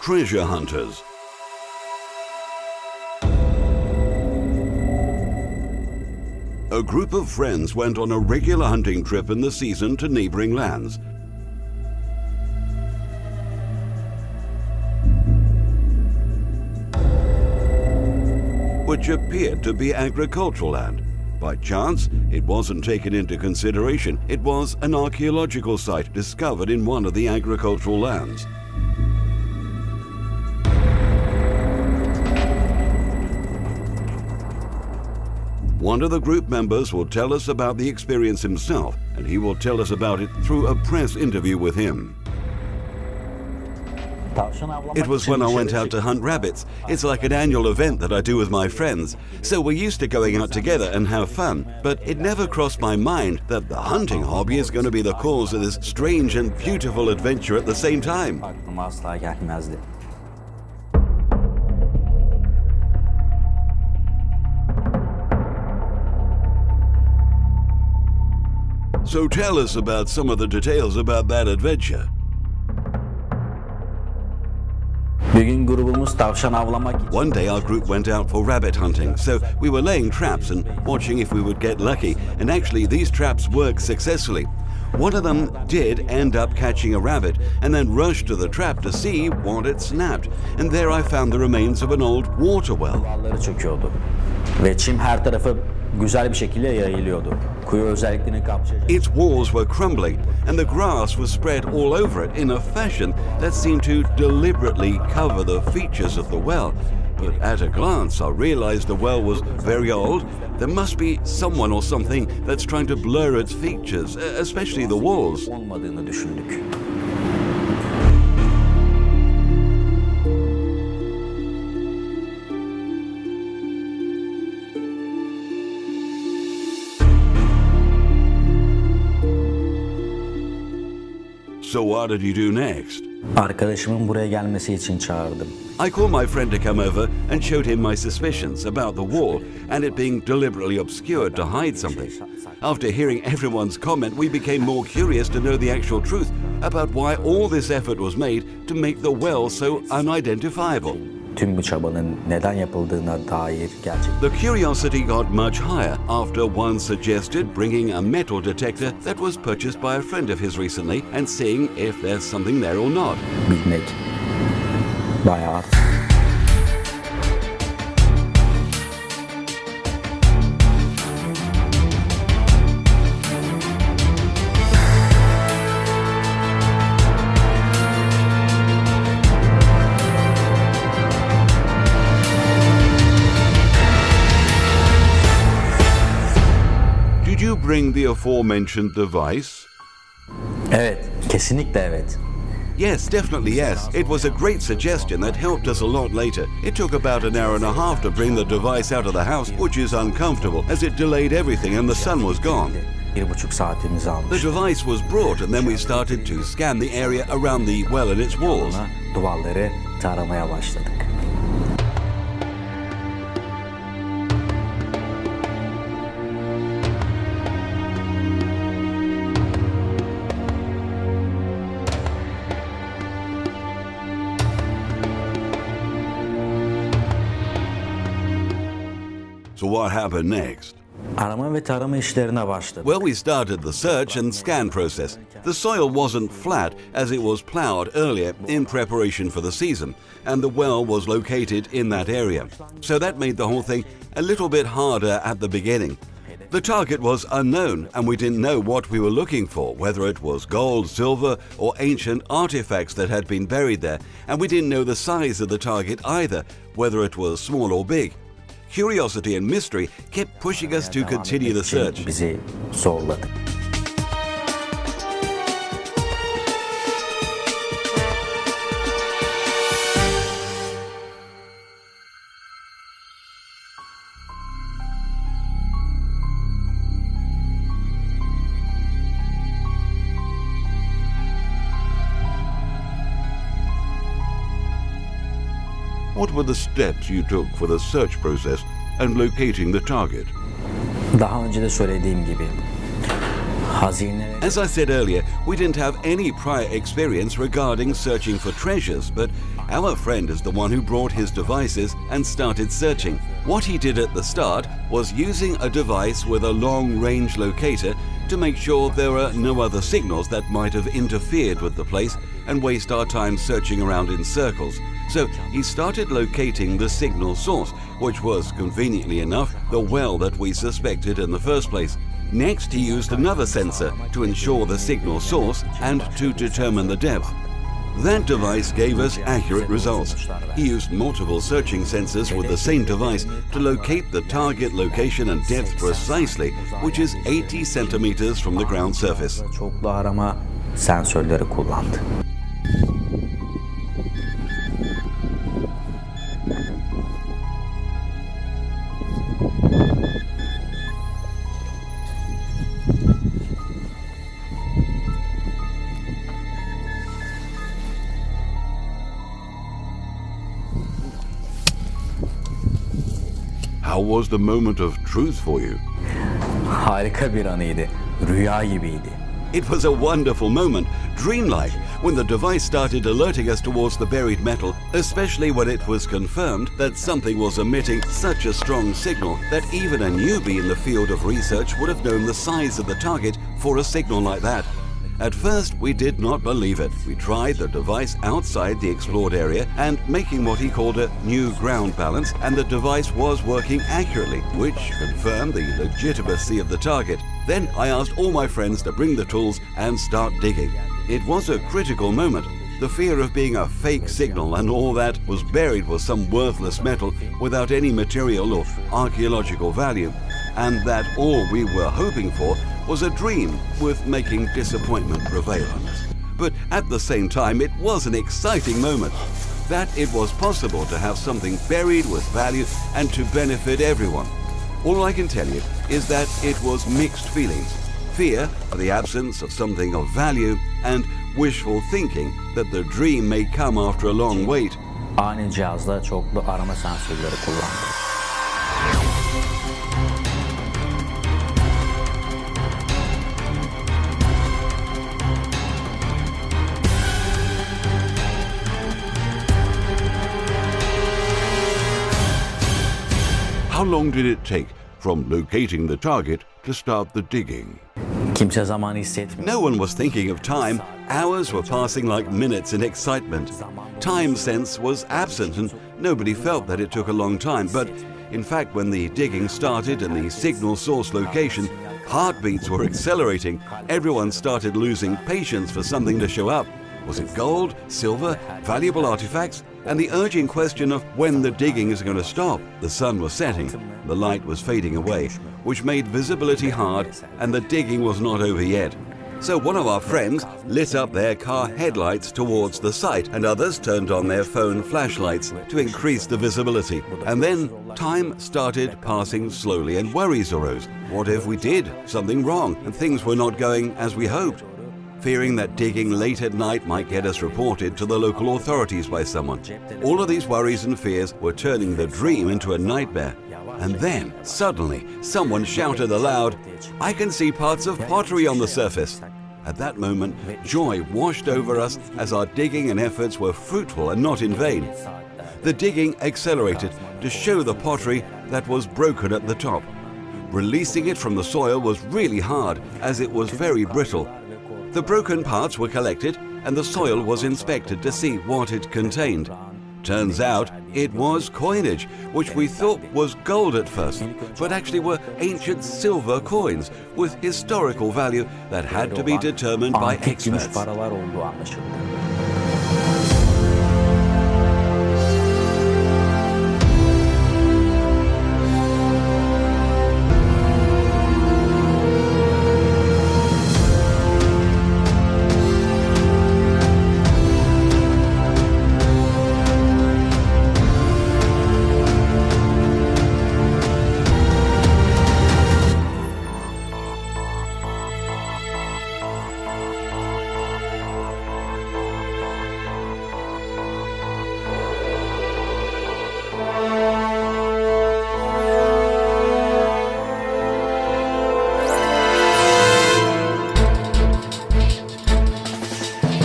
treasure hunters. A group of friends went on a regular hunting trip in the season to neighboring lands. Which appeared to be agricultural land. By chance, it wasn't taken into consideration. It was an archaeological site discovered in one of the agricultural lands. One of the group members will tell us about the experience himself, and he will tell us about it through a press interview with him. It was when I went out to hunt rabbits. It's like an annual event that I do with my friends. So we're used to going out together and have fun, but it never crossed my mind that the hunting hobby is going to be the cause of this strange and beautiful adventure at the same time. So tell us about some of the details about that adventure. One day our group went out for rabbit hunting, so we were laying traps and watching if we would get lucky, and actually these traps worked successfully. One of them did end up catching a rabbit and then rushed to the trap to see what it snapped, and there I found the remains of an old water well. Its walls were crumbling and the grass was spread all over it in a fashion that seemed to deliberately cover the features of the well. But at a glance I realized the well was very old. There must be someone or something that's trying to blur its features, especially the walls. So what did you do next? I called my friend to come over and showed him my suspicions about the wall and it being deliberately obscured to hide something. After hearing everyone's comment, we became more curious to know the actual truth about why all this effort was made to make the well so unidentifiable. The curiosity got much higher after one suggested bringing a metal detector that was purchased by a friend of his recently and seeing if there's something there or not. Did you bring the aforementioned device? Yes, definitely yes. It was a great suggestion that helped us a lot later. It took about an hour and a half to bring the device out of the house, which is uncomfortable as it delayed everything and the sun was gone. The device was brought and then we started to scan the area around the well and its walls. So what happened next? Well, we started the search and scan process. The soil wasn't flat as it was plowed earlier in preparation for the season, and the well was located in that area. So that made the whole thing a little bit harder at the beginning. The target was unknown and we didn't know what we were looking for, whether it was gold, silver or ancient artifacts that had been buried there, and we didn't know the size of the target either, whether it was small or big. Curiosity and mystery kept pushing us to continue the search. What were the steps you took for the search process and locating the target? As I said earlier, we didn't have any prior experience regarding searching for treasures, but our friend is the one who brought his devices and started searching. What he did at the start was using a device with a long-range locator to make sure there are no other signals that might have interfered with the place and waste our time searching around in circles. So he started locating the signal source, which was, conveniently enough, the well that we suspected in the first place. Next, he used another sensor to ensure the signal source and to determine the depth. That device gave us accurate results. He used multiple searching sensors with the same device to locate the target location and depth precisely, which is 80 centimeters from the ground surface. Çoklu arama sensörleri kullandı. How was the moment of truth for you? Harika bir anıydı. Rüya gibiydi. It was a wonderful moment, dreamlike, when the device started alerting us towards the buried metal, especially when it was confirmed that something was emitting such a strong signal that even a newbie in the field of research would have known the size of the target for a signal like that. At first, we did not believe it. We tried the device outside the explored area and making what he called a new ground balance, and the device was working accurately, which confirmed the legitimacy of the target. Then I asked all my friends to bring the tools and start digging. It was a critical moment. The fear of being a fake signal and all that was buried with some worthless metal without any material or archaeological value, and that all we were hoping for was a dream with making disappointment prevail on us. But at the same time, it was an exciting moment, that it was possible to have something buried with value and to benefit everyone. All I can tell you is that it was mixed feelings. Fear for the absence of something of value and wishful thinking that the dream may come after a long wait. Ani cihazda çoklu arama sensörleri kullandı. How long did it take from locating the target to start the digging? Kimse zamanı hissetmiyor. No one was thinking of time. Hours were passing like minutes in excitement. Time sense was absent and nobody felt that it took a long time. But in fact, when the digging started in the signal source location, heartbeats were accelerating. Everyone started losing patience for something to show up. Was it gold, silver, valuable artifacts? And the urgent question of when the digging is going to stop. The sun was setting, the light was fading away, which made visibility hard, and the digging was not over yet. So one of our friends lit up their car headlights towards the site, and others turned on their phone flashlights to increase the visibility. And then time started passing slowly and worries arose. What if we did something wrong and things were not going as we hoped? Fearing that digging late at night might get us reported to the local authorities by someone. All of these worries and fears were turning the dream into a nightmare. And then, suddenly, someone shouted aloud, "I can see parts of pottery on the surface." At that moment, joy washed over us as our digging and efforts were fruitful and not in vain. The digging accelerated to show the pottery that was broken at the top. Releasing it from the soil was really hard as it was very brittle. The broken parts were collected and the soil was inspected to see what it contained. Turns out it was coinage, which we thought was gold at first, but actually were ancient silver coins with historical value that had to be determined by Antik gümüş experts. paralar olduğu anlaşıldı.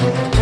Bye.